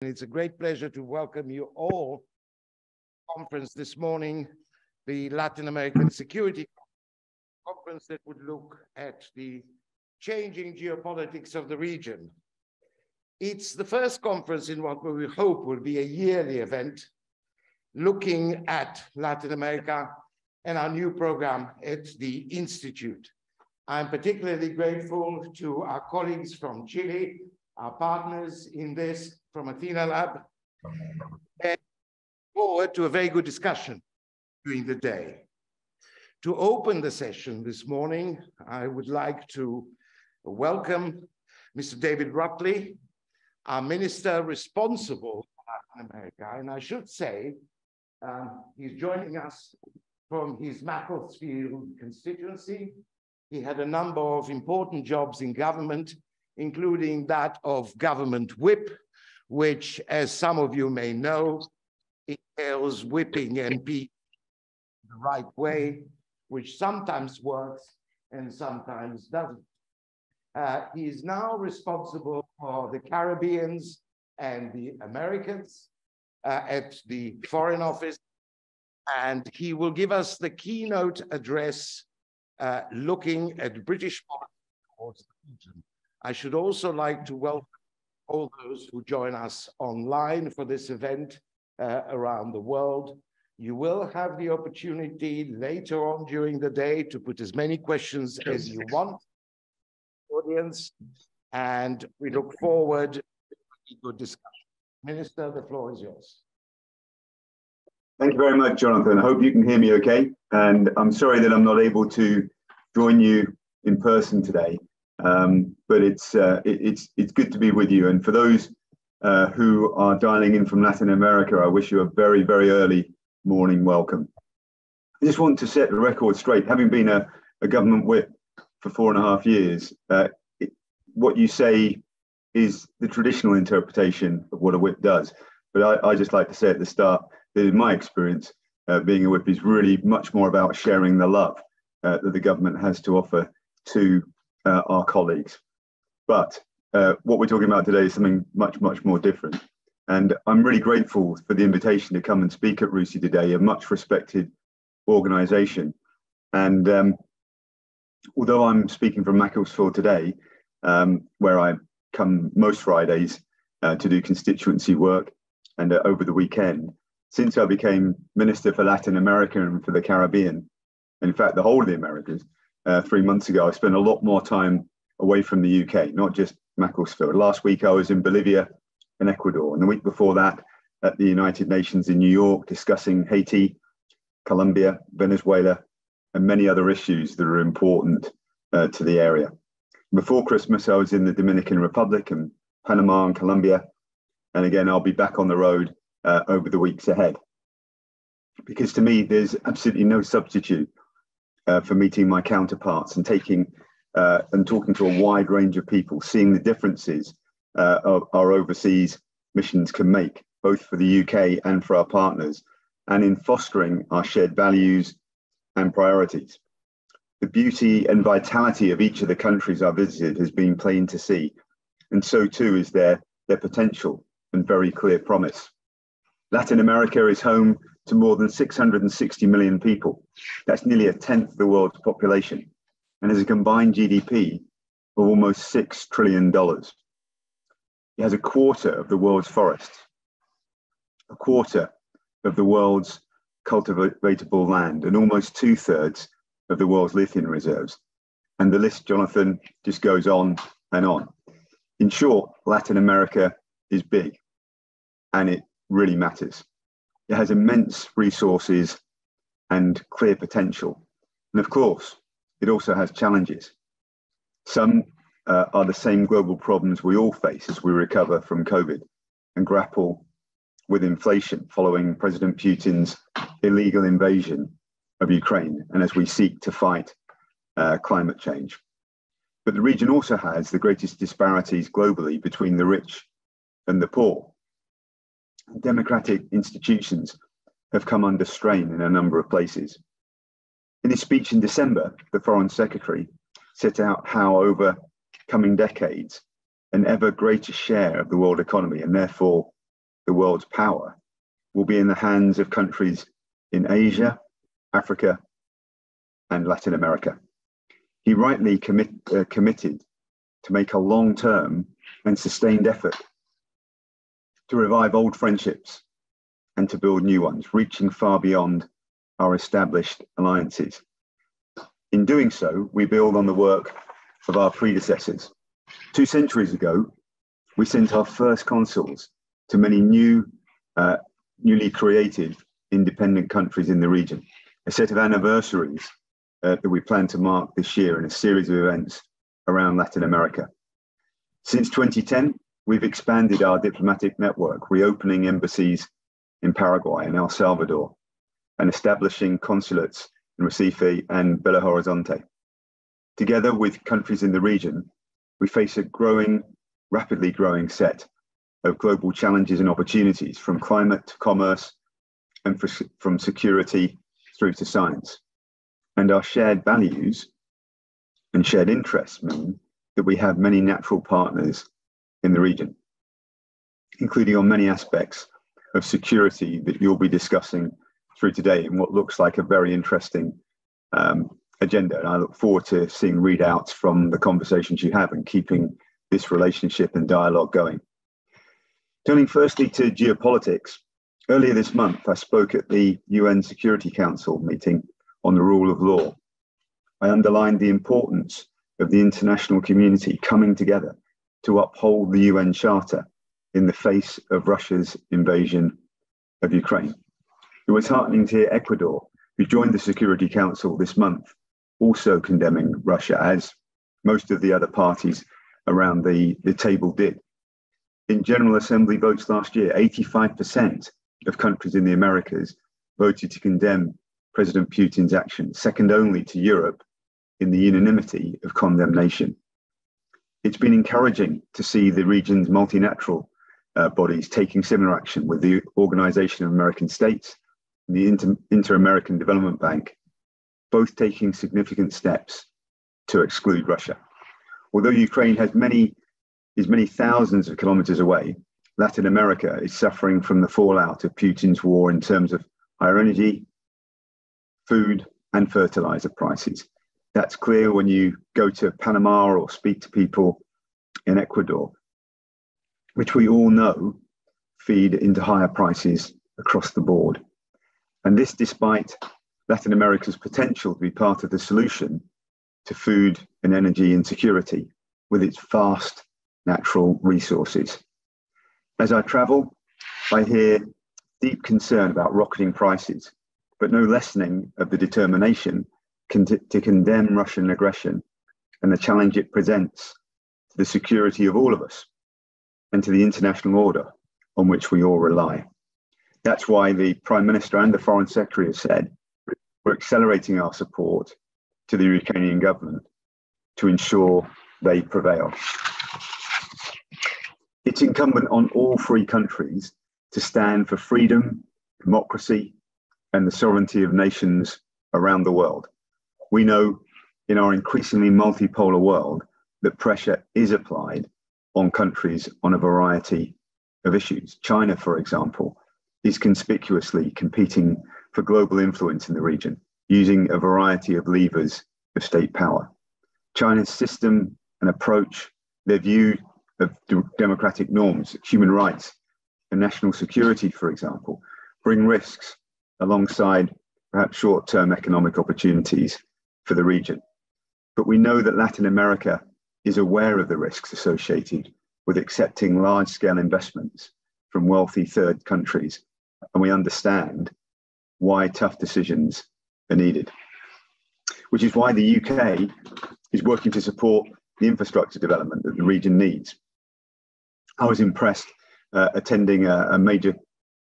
It's a great pleasure to welcome you all to the conference this morning, the Latin American Security Conference that would look at the changing geopolitics of the region. It's the first conference in what we hope will be a yearly event looking at Latin America and our new program at the Institute. I'm particularly grateful to our colleagues from Chile, our partners in this from Athena Lab, and forward to a very good discussion during the day. To open the session this morning, I would like to welcome Mr. David Rutley, our minister responsible for Latin America. And I should say, he's joining us from his Macclesfield constituency. He had a number of important jobs in government, including that of government whip, which, as some of you may know, entails whipping MP the right way, which sometimes works and sometimes doesn't. He is now responsible for the Caribbeans and the Americans at the Foreign Office, and he will give us the keynote address looking at British policy towards the region. I should also like to welcome all those who join us online for this event around the world. You will have the opportunity later on during the day to put as many questions as you want, audience, and we look forward to a good discussion. Minister, the floor is yours. Thank you very much, Jonathan. I hope you can hear me okay. And I'm sorry that I'm not able to join you in person today. But it's good to be with you. And for those who are dialing in from Latin America, I wish you a very, very early morning welcome. I just want to set the record straight. Having been a government whip for 4.5 years, what you say is the traditional interpretation of what a whip does. But I just like to say at the start that in my experience, being a whip is really much more about sharing the love that the government has to offer to our colleagues. But what we're talking about today is something much, much more different. And I'm really grateful for the invitation to come and speak at RUSI today, a much respected organization. And although I'm speaking from Macclesfield today, where I come most Fridays to do constituency work and over the weekend, since I became Minister for Latin America and for the Caribbean, in fact, the whole of the Americas, 3 months ago, I spent a lot more time away from the UK, not just Macclesfield. Last week, I was in Bolivia and Ecuador, and the week before that, at the United Nations in New York, discussing Haiti, Colombia, Venezuela, and many other issues that are important to the area. Before Christmas, I was in the Dominican Republic and Panama and Colombia, and again, I'll be back on the road over the weeks ahead. Because to me, there's absolutely no substitute for meeting my counterparts and talking to a wide range of people, seeing the differences our overseas missions can make, both for the UK and for our partners, and in fostering our shared values and priorities. The beauty and vitality of each of the countries I visited has been plain to see, and so too is their potential and very clear promise. Latin America is home to more than 660 million people. That's nearly 1/10 of the world's population, and has a combined GDP of almost $6 trillion. It has 1/4 of the world's forests, 1/4 of the world's cultivatable land, and almost 2/3 of the world's lithium reserves. And the list, Jonathan, just goes on and on. In short, Latin America is big, and it really matters. It has immense resources and clear potential. And of course, it also has challenges. Some are the same global problems we all face as we recover from COVID and grapple with inflation following President Putin's illegal invasion of Ukraine, and as we seek to fight climate change. But the region also has the greatest disparities globally between the rich and the poor. Democratic institutions have come under strain in a number of places. In his speech in December, the Foreign Secretary set out how over coming decades, an ever greater share of the world economy, and therefore the world's power will be in the hands of countries in Asia, Africa, and Latin America. He rightly committed to make a long-term and sustained effort to revive old friendships and to build new ones, reaching far beyond our established alliances. In doing so, we build on the work of our predecessors. 2 centuries ago, we sent our first consuls to many newly created independent countries in the region, a set of anniversaries that we plan to mark this year in a series of events around Latin America. Since 2010, we've expanded our diplomatic network, reopening embassies in Paraguay and El Salvador, and establishing consulates in Recife and Belo Horizonte. Together with countries in the region, we face a rapidly growing set of global challenges and opportunities, from climate to commerce and from security through to science. And our shared values and shared interests mean that we have many natural partners in the region, including on many aspects of security that you'll be discussing through today in what looks like a very interesting agenda. And I look forward to seeing readouts from the conversations you have and keeping this relationship and dialogue going. Turning firstly to geopolitics, earlier this month, I spoke at the UN Security Council meeting on the rule of law. I underlined the importance of the international community coming together to uphold the UN Charter in the face of Russia's invasion of Ukraine. It was heartening to hear Ecuador, who joined the Security Council this month, also condemning Russia, as most of the other parties around the table did. In General Assembly votes last year, 85% of countries in the Americas voted to condemn President Putin's actions, second only to Europe in the unanimity of condemnation. It's been encouraging to see the region's multilateral bodies taking similar action, with the Organization of American States and the Inter-American Development Bank both taking significant steps to exclude Russia. Although Ukraine is many thousands of kilometers away, Latin America is suffering from the fallout of Putin's war in terms of higher energy, food, and fertilizer prices. That's clear when you go to Panama or speak to people in Ecuador, which we all know feed into higher prices across the board. And this despite Latin America's potential to be part of the solution to food and energy insecurity with its vast natural resources. As I travel, I hear deep concern about rocketing prices, but no lessening of the determination to condemn Russian aggression and the challenge it presents to the security of all of us and to the international order on which we all rely. That's why the Prime Minister and the Foreign Secretary have said we're accelerating our support to the Ukrainian government to ensure they prevail. It's incumbent on all 3 countries to stand for freedom, democracy, and the sovereignty of nations around the world. We know in our increasingly multipolar world that pressure is applied on countries on a variety of issues. China, for example, is conspicuously competing for global influence in the region, using a variety of levers of state power. China's system and approach, their view of democratic norms, human rights, and national security, for example, bring risks alongside perhaps short-term economic opportunities for the region. But we know that Latin America is aware of the risks associated with accepting large-scale investments from wealthy third countries, and we understand why tough decisions are needed. Which is why the UK is working to support the infrastructure development that the region needs. I was impressed attending a major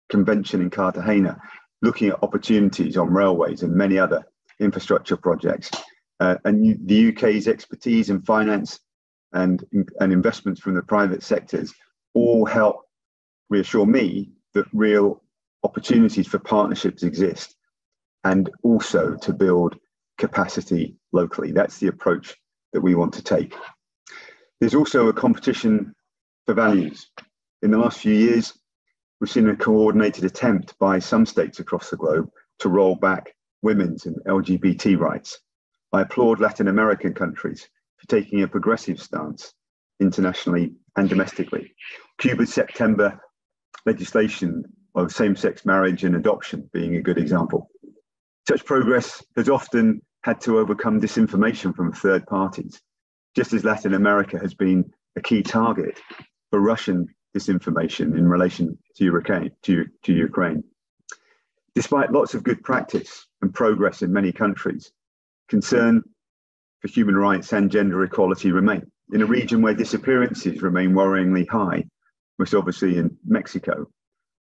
convention in Cartagena, looking at opportunities on railways and many other infrastructure projects. And the UK's expertise in finance and investments from the private sectors all help reassure me that real opportunities for partnerships exist, and also to build capacity locally. That's the approach that we want to take. There's also a competition for values. In the last few years, we've seen a coordinated attempt by some states across the globe to roll back women's and LGBT rights. I applaud Latin American countries for taking a progressive stance internationally and domestically. Cuba's September legislation of same-sex marriage and adoption being a good example. Such progress has often had to overcome disinformation from third parties, just as Latin America has been a key target for Russian disinformation in relation to Ukraine. Despite lots of good practice and progress in many countries, concern for human rights and gender equality remain. In a region where disappearances remain worryingly high, most obviously in Mexico,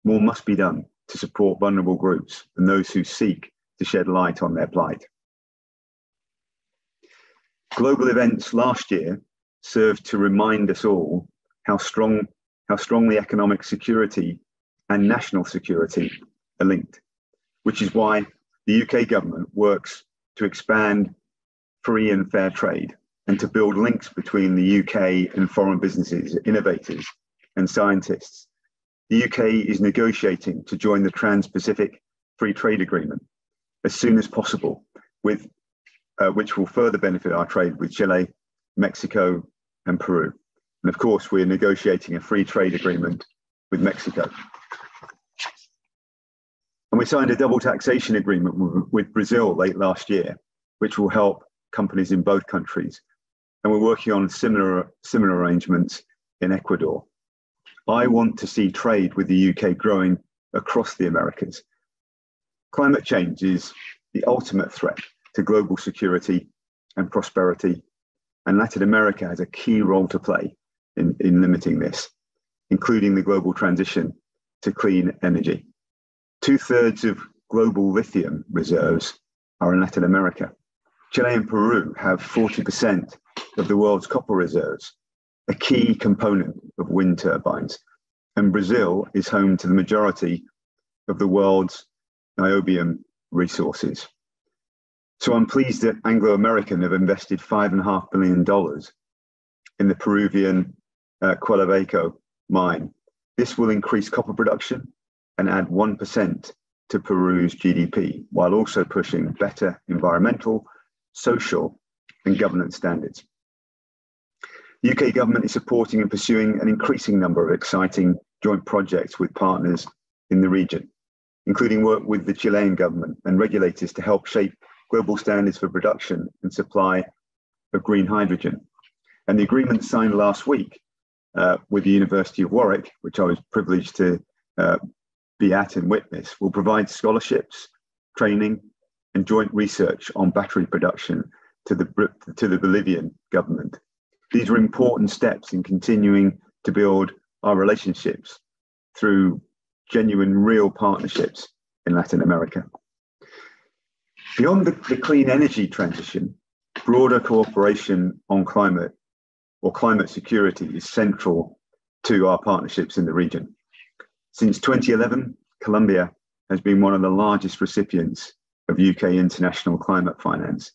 more must be done to support vulnerable groups and those who seek to shed light on their plight. Global events last year served to remind us all how strongly economic security and national security are linked, which is why the UK government works to expand free and fair trade and to build links between the UK and foreign businesses, innovators and scientists. The UK is negotiating to join the Trans-Pacific Free Trade Agreement as soon as possible, with which will further benefit our trade with Chile, Mexico, and Peru. And of course, we're negotiating a free trade agreement with Mexico. And we signed a double taxation agreement with Brazil late last year, which will help companies in both countries. And we're working on similar arrangements in Ecuador. I want to see trade with the UK growing across the Americas. Climate change is the ultimate threat to global security and prosperity, and Latin America has a key role to play in limiting this, including the global transition to clean energy. 2/3 of global lithium reserves are in Latin America. Chile and Peru have 40% of the world's copper reserves, a key component of wind turbines. And Brazil is home to the majority of the world's niobium resources. So I'm pleased that Anglo American have invested $5.5 billion in the Peruvian Quellaveco mine. This will increase copper production and add 1% to Peru's GDP, while also pushing better environmental, social, and governance standards. The UK government is supporting and pursuing an increasing number of exciting joint projects with partners in the region, including work with the Chilean government and regulators to help shape global standards for production and supply of green hydrogen. And the agreement signed last week with the University of Warwick, which I was privileged to be at and witness, will provide scholarships, training, and joint research on battery production to the Bolivian government. These are important steps in continuing to build our relationships through genuine, real partnerships in Latin America. Beyond the clean energy transition, broader cooperation on climate or climate security is central to our partnerships in the region. Since 2011, Colombia has been one of the largest recipients of UK international climate finance,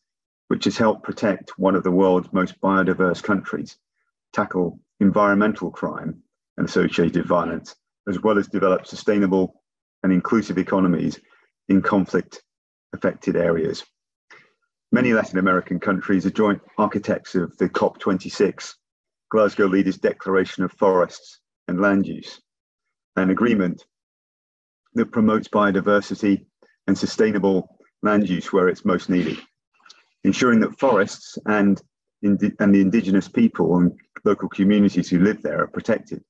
which has helped protect one of the world's most biodiverse countries, tackle environmental crime and associated violence, as well as develop sustainable and inclusive economies in conflict-affected areas. Many Latin American countries are joint architects of the COP26 Glasgow Leaders Declaration of Forests and Land Use, an agreement that promotes biodiversity and sustainable land use where it's most needed. Ensuring that forests and the indigenous people and local communities who live there are protected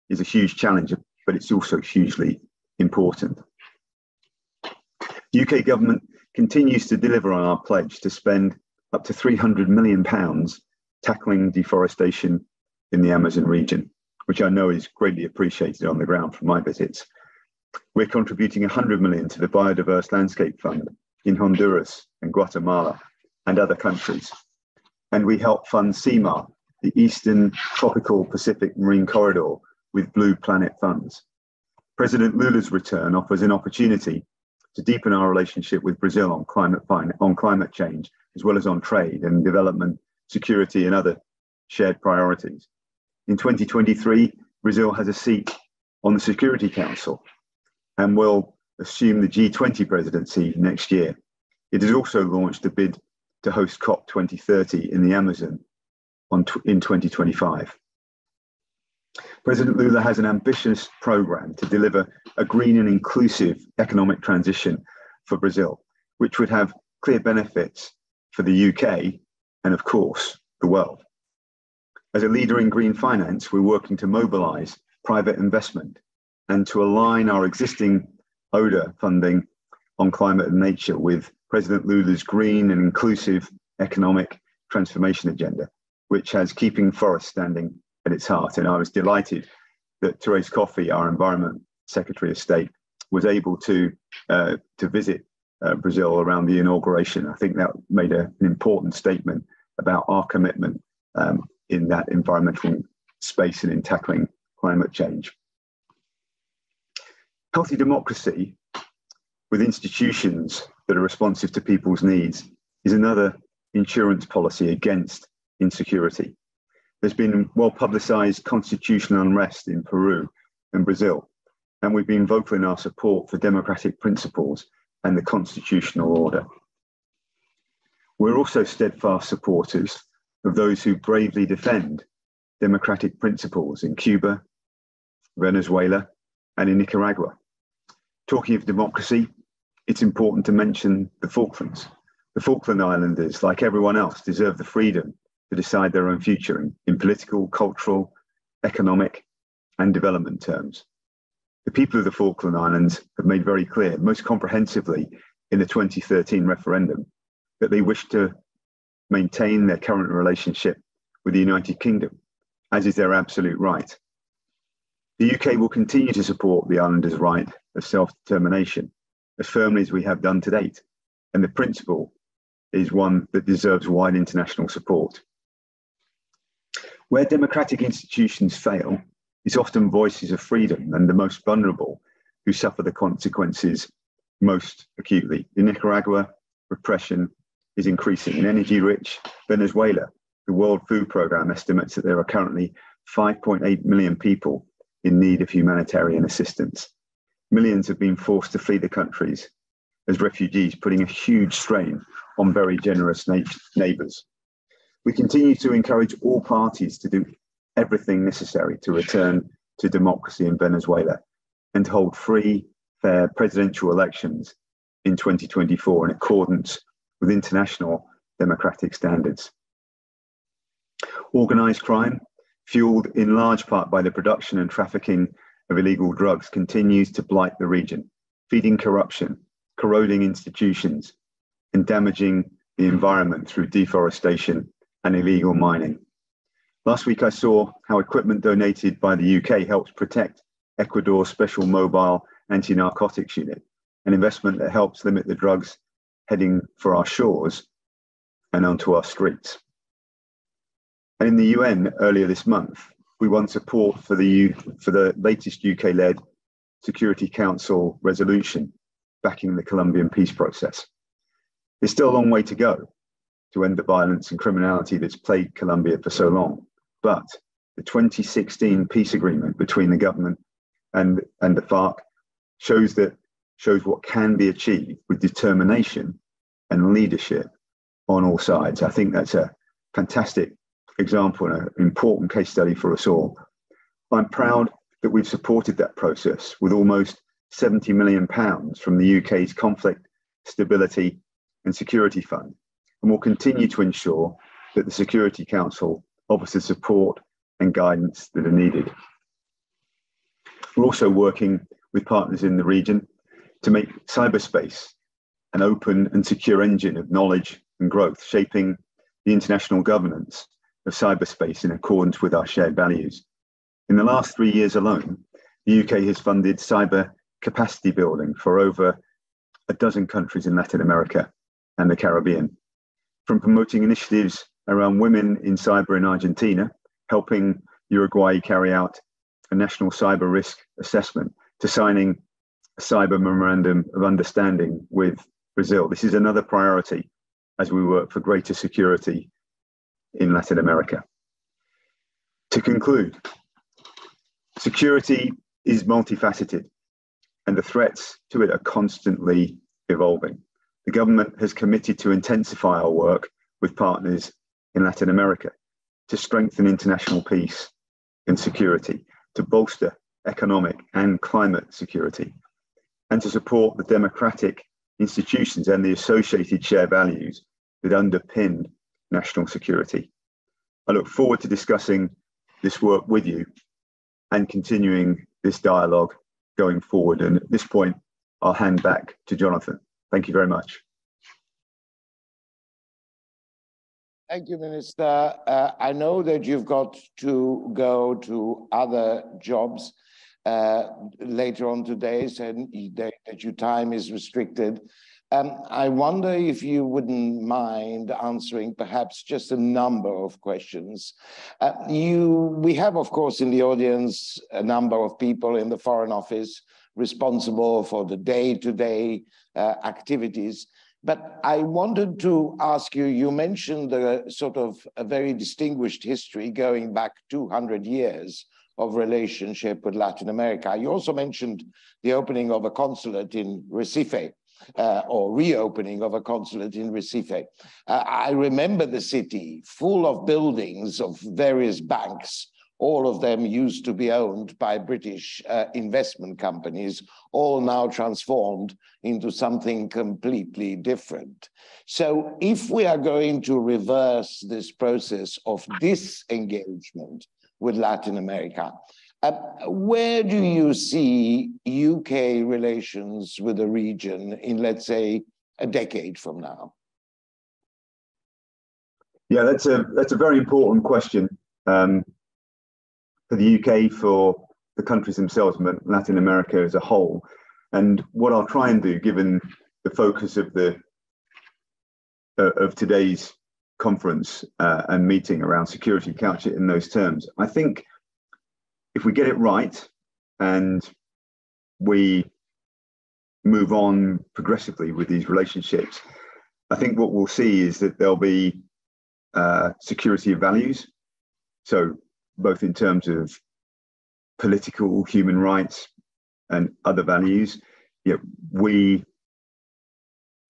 is a huge challenge, but it's also hugely important. The UK government continues to deliver on our pledge to spend up to £300 million tackling deforestation in the Amazon region, which I know is greatly appreciated on the ground from my visits. We're contributing $100 million to the Biodiverse Landscape Fund in Honduras and Guatemala and other countries. And we help fund CEMAR, the Eastern Tropical Pacific Marine Corridor, with Blue Planet funds. President Lula's return offers an opportunity to deepen our relationship with Brazil on climate change, as well as on trade and development, security, and other shared priorities. In 2023, Brazil has a seat on the Security Council and will assume the G20 presidency next year. It has also launched a bid to host COP 2030 in the Amazon in 2025. President Lula has an ambitious program to deliver a green and inclusive economic transition for Brazil, which would have clear benefits for the UK and, of course, the world. As a leader in green finance, we're working to mobilize private investment and to align our existing ODA funding on climate and nature with President Lula's green and inclusive economic transformation agenda, which has keeping forests standing at its heart. And I was delighted that Therese Coffey, our Environment Secretary of State, was able to visit Brazil around the inauguration. I think that made an important statement about our commitment in that environmental space and in tackling climate change. Healthy democracy with institutions that are responsive to people's needs is another insurance policy against insecurity. There's been well-publicized constitutional unrest in Peru and Brazil, and we've been vocal in our support for democratic principles and the constitutional order. We're also steadfast supporters of those who bravely defend democratic principles in Cuba, Venezuela, and in Nicaragua. Talking of democracy, it's important to mention the Falklands. The Falkland Islanders, like everyone else, deserve the freedom to decide their own future in political, cultural, economic, and development terms. The people of the Falkland Islands have made very clear, most comprehensively in the 2013 referendum, that they wish to maintain their current relationship with the United Kingdom, as is their absolute right. The UK will continue to support the islanders' right of self-determination as firmly as we have done to date, and the principle is one that deserves wide international support. Where democratic institutions fail, it's often voices of freedom and the most vulnerable who suffer the consequences most acutely. In Nicaragua, repression is increasing. In energy-rich Venezuela, the World Food Programme estimates that there are currently 5.8 million people in need of humanitarian assistance. Millions have been forced to flee the countries as refugees, putting a huge strain on very generous neighbours. We continue to encourage all parties to do everything necessary to return to democracy in Venezuela and to hold free, fair presidential elections in 2024 in accordance with international democratic standards. Organised crime, fueled in large part by the production and trafficking of illegal drugs, continues to blight the region, feeding corruption, corroding institutions, and damaging the environment through deforestation and illegal mining. Last week, I saw how equipment donated by the UK helps protect Ecuador's Special Mobile Anti-Narcotics Unit, an investment that helps limit the drugs heading for our shores and onto our streets. And in the UN earlier this month, we won support for the latest UK-led Security Council resolution backing the Colombian peace process. There's still a long way to go to end the violence and criminality that's plagued Colombia for so long, but the 2016 peace agreement between the government and the FARC shows what can be achieved with determination and leadership on all sides. I think that's a fantastic example and an important case study for us all. I'm proud that we've supported that process with almost £70 million from the UK's Conflict, Stability and Security Fund, and will continue to ensure that the Security Council offers the support and guidance that are needed. We're also working with partners in the region to make cyberspace an open and secure engine of knowledge and growth, shaping the international governance of cyberspace in accordance with our shared values. In the last 3 years alone, the UK has funded cyber capacity building for over a dozen countries in Latin America and the Caribbean, from promoting initiatives around women in cyber in Argentina, helping Uruguay carry out a national cyber risk assessment, to signing a cyber memorandum of understanding with Brazil. This is another priority as we work for greater security in Latin America. To conclude, security is multifaceted, and the threats to it are constantly evolving. The government has committed to intensify our work with partners in Latin America to strengthen international peace and security, to bolster economic and climate security, and to support the democratic institutions and the associated shared values that underpin national security. I look forward to discussing this work with you and continuing this dialogue going forward. And at this point, I'll hand back to Jonathan. Thank you very much. Thank you, Minister. I know that you've got to go to other jobs later on today, and that your time is restricted. I wonder if you wouldn't mind answering perhaps just a number of questions. We have, of course, in the audience, a number of people in the Foreign Office responsible for the day-to-day activities. But I wanted to ask you, you mentioned a sort of a very distinguished history going back 200 years of relationship with Latin America. You also mentioned the opening of a consulate in Recife, or reopening of a consulate in Recife. I remember the city full of buildings of various banks. All of them used to be owned by British investment companies, all now transformed into something completely different. So if we are going to reverse this process of disengagement with Latin America, where do you see UK relations with the region in, let's say, a decade from now? Yeah, that's a very important question. For the UK, for the countries themselves, and Latin America as a whole. And what I'll try and do, given the focus of today's conference and meeting around security, couch it in those terms. I think if we get it right and we move on progressively with these relationships, I think what we'll see is that there'll be security of values. So both in terms of political, human rights, and other values.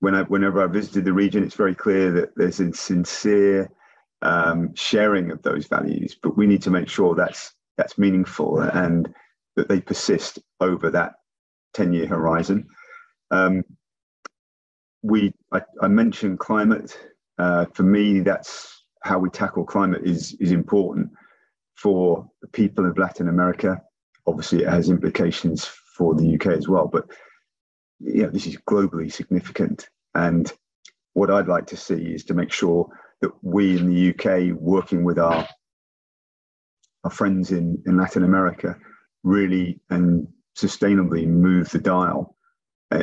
Whenever I visited the region, it's very clear that there's a sincere sharing of those values, but we need to make sure that's meaningful and that they persist over that 10-year horizon. I mentioned climate. For me, that's how we tackle climate is important for the people of Latin America. Obviously, it has implications for the UK as well, but this is globally significant. And what I'd like to see is to make sure that we in the UK, working with our friends in Latin America, really and sustainably move the dial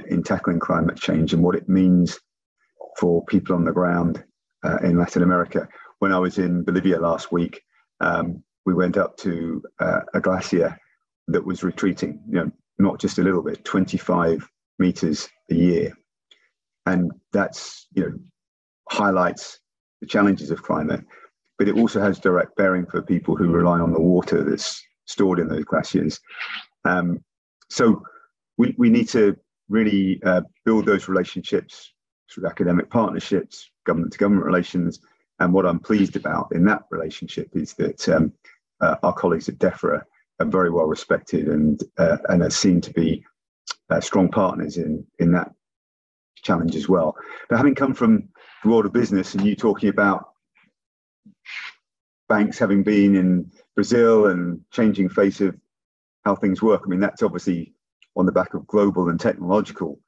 in tackling climate change and what it means for people on the ground in Latin America. When I was in Bolivia last week, we went up to a glacier that was retreating, not just a little bit, 25 meters a year. And that's, highlights the challenges of climate, but it also has direct bearing for people who rely on the water that's stored in those glaciers. So we need to really build those relationships through academic partnerships, government-to-government relations. And what I'm pleased about in that relationship is that our colleagues at DEFRA are very well respected and are seen to be strong partners in that challenge as well. But having come from the world of business and you talking about banks having been in Brazil and changing face of how things work, I mean, that's obviously on the back of global and technological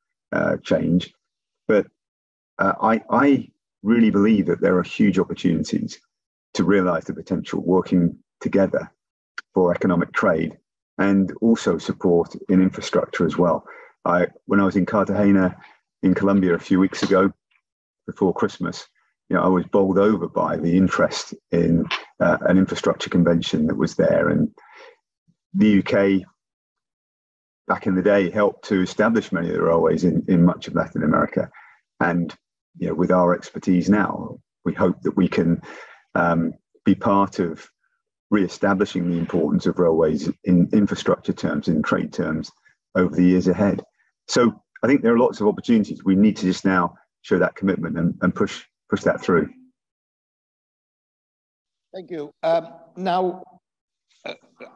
change. But I really believe that there are huge opportunities to realize the potential working together for economic trade and also support in infrastructure as well. When I was in Cartagena in Colombia a few weeks ago, before Christmas, I was bowled over by the interest in an infrastructure convention that was there. And the UK, back in the day, helped to establish many of the railways in much of Latin America. And with our expertise now, we hope that we can be part of re-establishing the importance of railways in infrastructure terms, in trade terms, over the years ahead. So I think there are lots of opportunities. We need to just now show that commitment and push that through. Thank you. Now,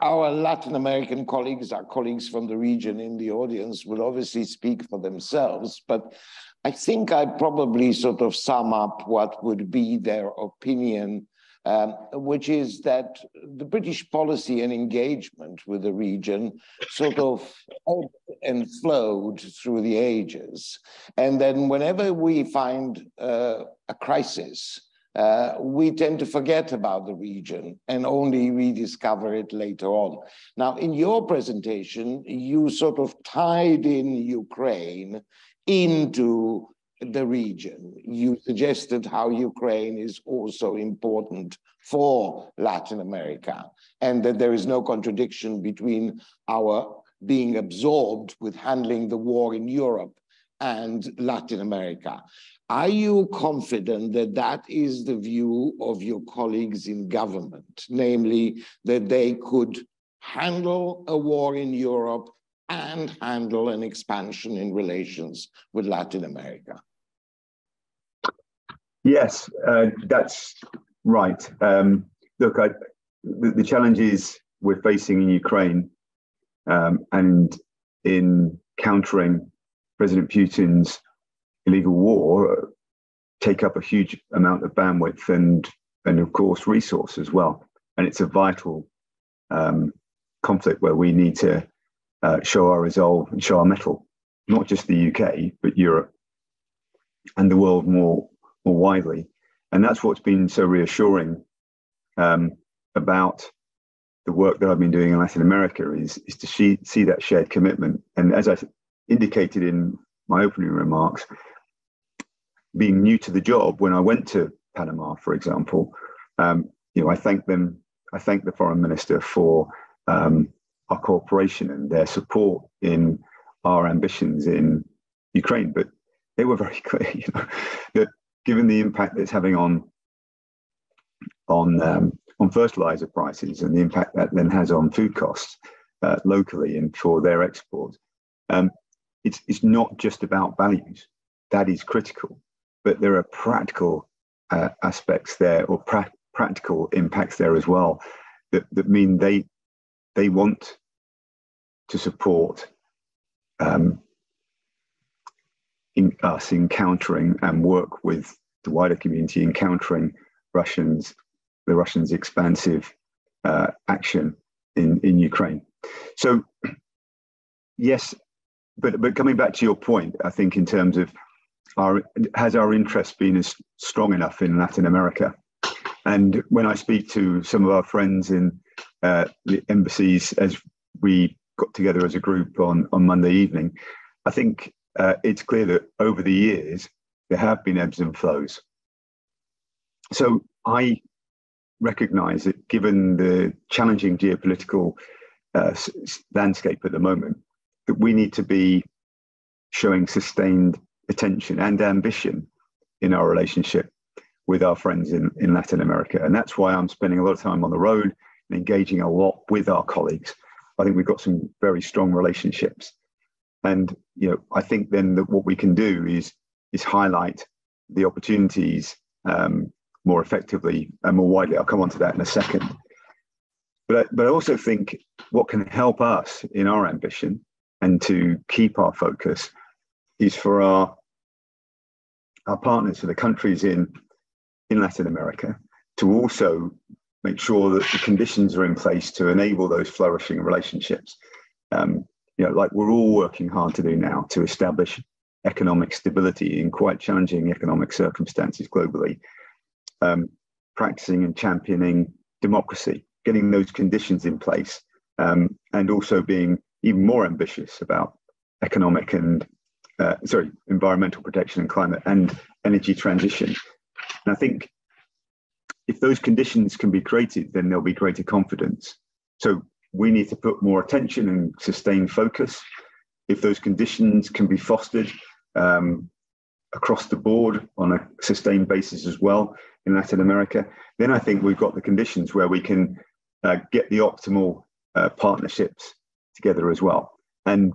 our Latin American colleagues, our colleagues from the region in the audience, will obviously speak for themselves, but I think I'd probably sort of sum up what would be their opinion, which is that the British policy and engagement with the region sort of ebbed and flowed through the ages. And then whenever we find a crisis, we tend to forget about the region and only rediscover it later on. Now, in your presentation, you sort of tied in Ukraine into the region. You suggested how Ukraine is also important for Latin America, and that there is no contradiction between our being absorbed with handling the war in Europe and Latin America. Are you confident that that is the view of your colleagues in government, namely that they could handle a war in Europe and handle an expansion in relations with Latin America? Yes, that's right. Look, the challenges we're facing in Ukraine and in countering President Putin's illegal war take up a huge amount of bandwidth and of course resource as well. And it's a vital conflict where we need to show our resolve and show our mettle, not just the UK, but Europe and the world more widely. And that's what's been so reassuring about the work that I've been doing in Latin America is to see that shared commitment. And as I indicated in my opening remarks, being new to the job, when I went to Panama, for example, I thank the foreign minister for our cooperation and their support in our ambitions in Ukraine. But they were very clear, that given the impact that it's having on fertilizer prices and the impact that then has on food costs locally and for their exports, it's not just about values. That is critical, but there are practical aspects there, or practical impacts there as well, that mean they want to support in us in countering and work with the wider community in countering the Russians' expansive action in Ukraine. So yes, but coming back to your point, I think in terms of has our interest been as strong enough in Latin America? And when I speak to some of our friends in the embassies, as we got together as a group on Monday evening, I think it's clear that over the years, there have been ebbs and flows. So I recognize that given the challenging geopolitical landscape at the moment, that we need to be showing sustained attention and ambition in our relationship with our friends in Latin America. And that's why I'm spending a lot of time on the road and engaging a lot with our colleagues. I think we've got some very strong relationships. And I think then that what we can do is highlight the opportunities more effectively and more widely. I'll come on to that in a second. But I also think what can help us in our ambition and to keep our focus is for our partners, for the countries in Latin America, to also make sure that the conditions are in place to enable those flourishing relationships. Like we're all working hard to do now to establish economic stability in quite challenging economic circumstances globally, practicing and championing democracy, getting those conditions in place, and also being even more ambitious about economic and environmental protection and climate and energy transition. And I think if those conditions can be created, then there'll be greater confidence. So we need to put more attention and sustain focus. If those conditions can be fostered across the board on a sustained basis as well in Latin America, then I think we've got the conditions where we can get the optimal partnerships together as well. And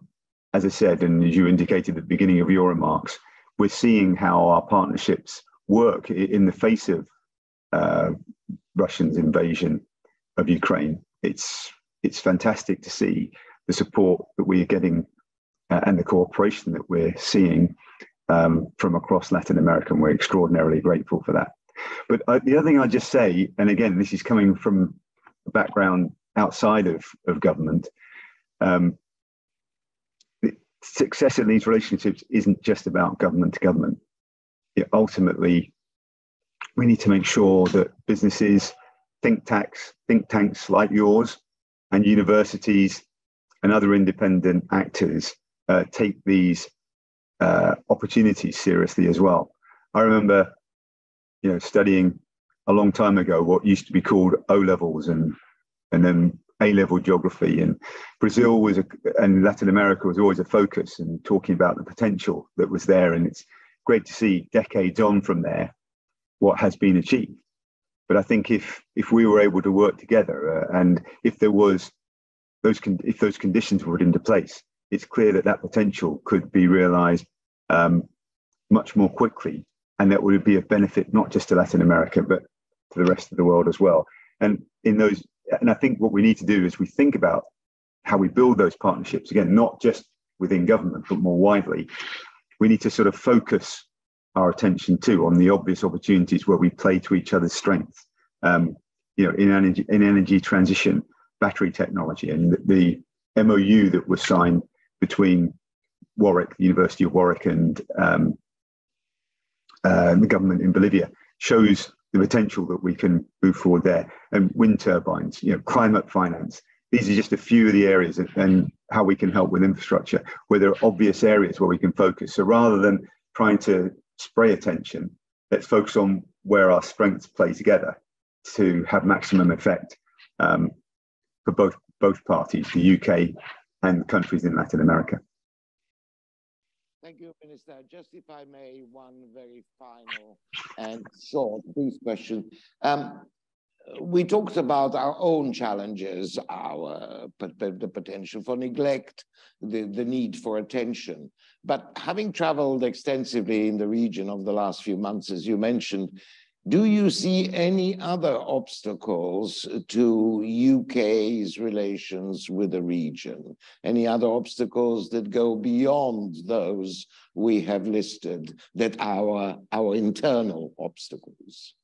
as I said, and as you indicated at the beginning of your remarks, we're seeing how our partnerships work in the face of Russia's invasion of Ukraine. It's fantastic to see the support that we are getting and the cooperation that we're seeing from across Latin America, and we're extraordinarily grateful for that. But the other thing I'd just say, and again, this is coming from a background outside of government, the success in these relationships isn't just about government to government. Ultimately, we need to make sure that businesses, think tanks like yours, and universities and other independent actors take these opportunities seriously as well. I remember, studying a long time ago what used to be called O-levels and then A-level geography, and Brazil was and Latin America was always a focus, and talking about the potential that was there. And it's great to see decades on from there what has been achieved. But I think if we were able to work together, and if there was if those conditions were put into place, it's clear that that potential could be realized much more quickly, and that would be of benefit not just to Latin America but to the rest of the world as well. And I think what we need to do is we think about how we build those partnerships, again, not just within government but more widely. We need to sort of focus our attention too on the obvious opportunities where we play to each other's strengths. In energy transition, battery technology, and the MOU that was signed between Warwick, the University of Warwick, and the government in Bolivia shows the potential that we can move forward there. And wind turbines, climate finance. These are just a few of the areas, and how we can help with infrastructure, where there are obvious areas where we can focus. So rather than trying to spray attention, let's focus on where our strengths play together to have maximum effect for both parties, the UK and countries in Latin America. Thank you, Minister. Just if I may, one very final and short, brief question. We talked about our own challenges, the potential for neglect, the need for attention. But having traveled extensively in the region over the last few months, as you mentioned, do you see any other obstacles to UK's relations with the region? Any other obstacles that go beyond those we have listed, that our internal obstacles?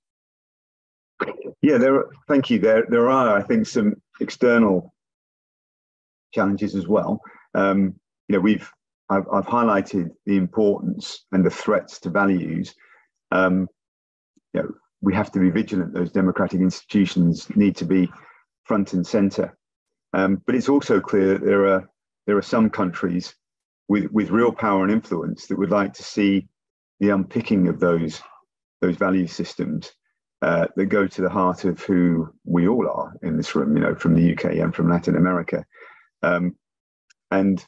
Yeah, thank you. There are, I think, some external challenges as well. I've highlighted the importance and the threats to values. We have to be vigilant. Those democratic institutions need to be front and center. But it's also clear that there are some countries with real power and influence that would like to see the unpicking of those value systems that go to the heart of who we all are in this room, from the UK and from Latin America. And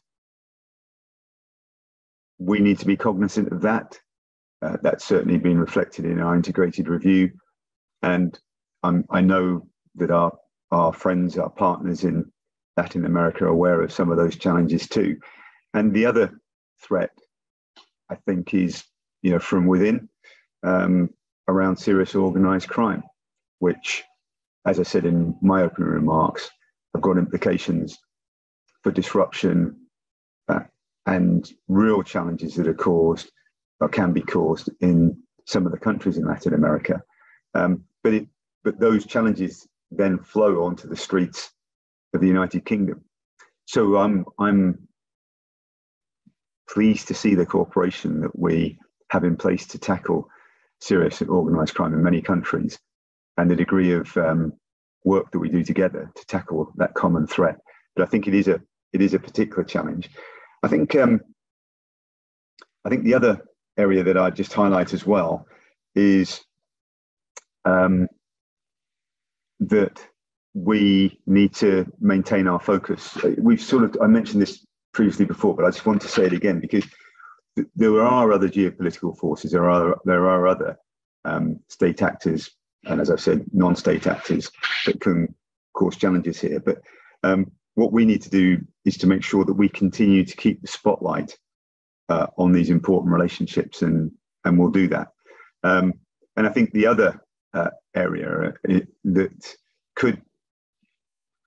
we need to be cognizant of that. That's certainly been reflected in our integrated review. And I know that our friends, our partners in Latin America are aware of some of those challenges too. And the other threat, I think, is, from within, around serious organized crime, which, as I said in my opening remarks, have got implications for disruption and real challenges that are caused or can be caused in some of the countries in Latin America. But those challenges then flow onto the streets of the United Kingdom. So I'm pleased to see the cooperation that we have in place to tackle serious organized crime in many countries, and the degree of work that we do together to tackle that common threat. But I think it is a particular challenge. I think the other area that I'd just highlight as well is that we need to maintain our focus. I mentioned this previously before, but I just want to say it again, because there are other geopolitical forces, there are other state actors, and as I've said, non-state actors that can course, challenges here. But what we need to do is to make sure that we continue to keep the spotlight on these important relationships, and we'll do that. And I think the other area that could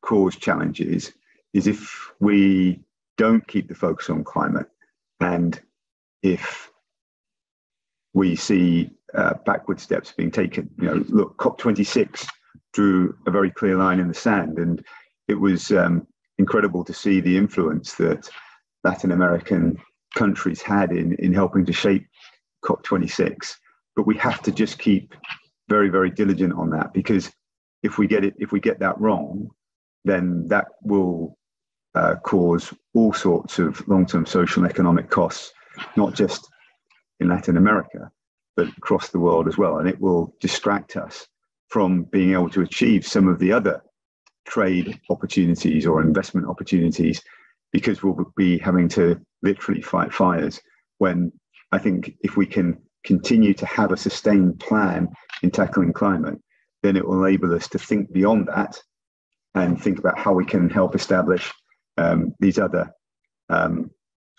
cause challenges is if we don't keep the focus on climate, and if we see backward steps being taken. You know, look, COP26 drew a very clear line in the sand, and it was incredible to see the influence that Latin American countries had in helping to shape COP26. But we have to just keep very, very diligent on that, because if we get that wrong, then that will cause all sorts of long-term social and economic costs, not just in Latin America, but across the world as well. And it will distract us from being able to achieve some of the other trade opportunities or investment opportunities, because we'll be having to literally fight fires. When I think if we can continue to have a sustained plan in tackling climate, then it will enable us to think beyond that and think about how we can help establish these other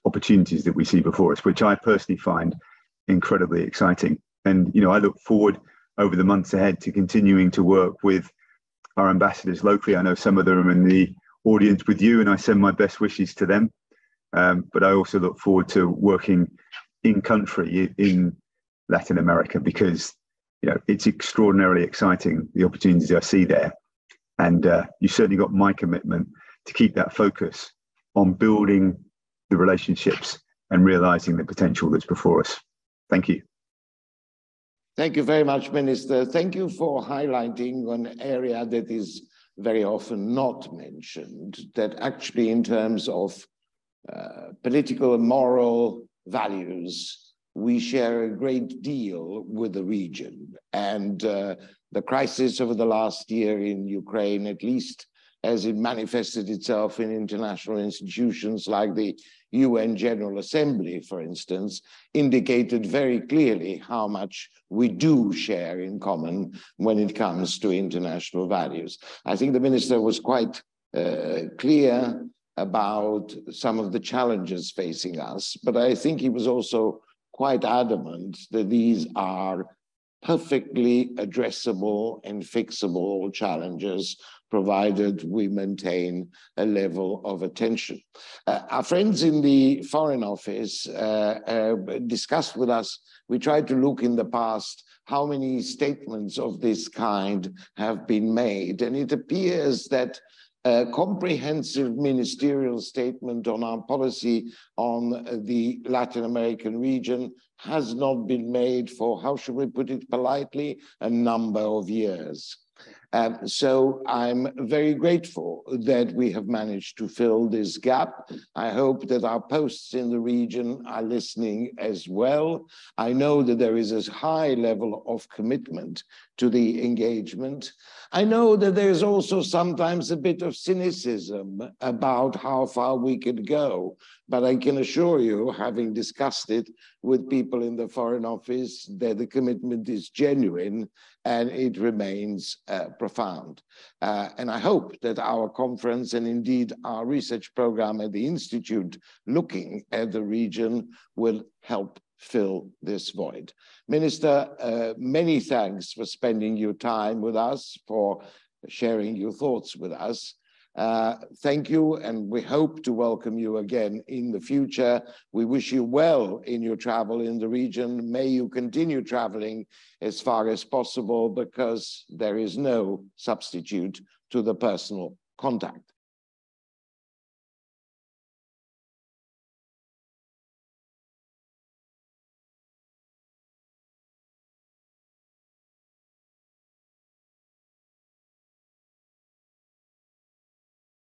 opportunities that we see before us, which I personally find incredibly exciting. And, you know, I look forward over the months ahead to continuing to work with our ambassadors locally. I know some of them are in the audience with you, and I send my best wishes to them. But I also look forward to working in country in Latin America, because, you know, it's extraordinarily exciting, the opportunities I see there. And you certainly got my commitment to keep that focus on building the relationships and realizing the potential that's before us. Thank you. Thank you very much, Minister. Thank you for highlighting an area that is very often not mentioned, that actually in terms of political and moral values, we share a great deal with the region. And the crisis over the last year in Ukraine, at least as it manifested itself in international institutions like the UN General Assembly, for instance, indicated very clearly how much we do share in common when it comes to international values. I think the minister was quite clear about some of the challenges facing us, but I think he was also quite adamant that these are perfectly addressable and fixable challenges, provided we maintain a level of attention. Our friends in the Foreign Office discussed with us, we tried to look in the past how many statements of this kind have been made, and it appears that a comprehensive ministerial statement on our policy on the Latin American region has not been made for, how should we put it politely, a number of years. So I'm very grateful that we have managed to fill this gap. I hope that our posts in the region are listening as well. I know that there is a high level of commitment to the engagement. I know that there's also sometimes a bit of cynicism about how far we could go, but I can assure you, having discussed it with people in the Foreign Office, that the commitment is genuine and it remains profound. And I hope that our conference and indeed our research program at the Institute looking at the region will help fill this void. Minister, many thanks for spending your time with us, for sharing your thoughts with us. Thank you, and we hope to welcome you again in the future. We wish you well in your travel in the region. May you continue traveling as far as possible, because there is no substitute to the personal contact.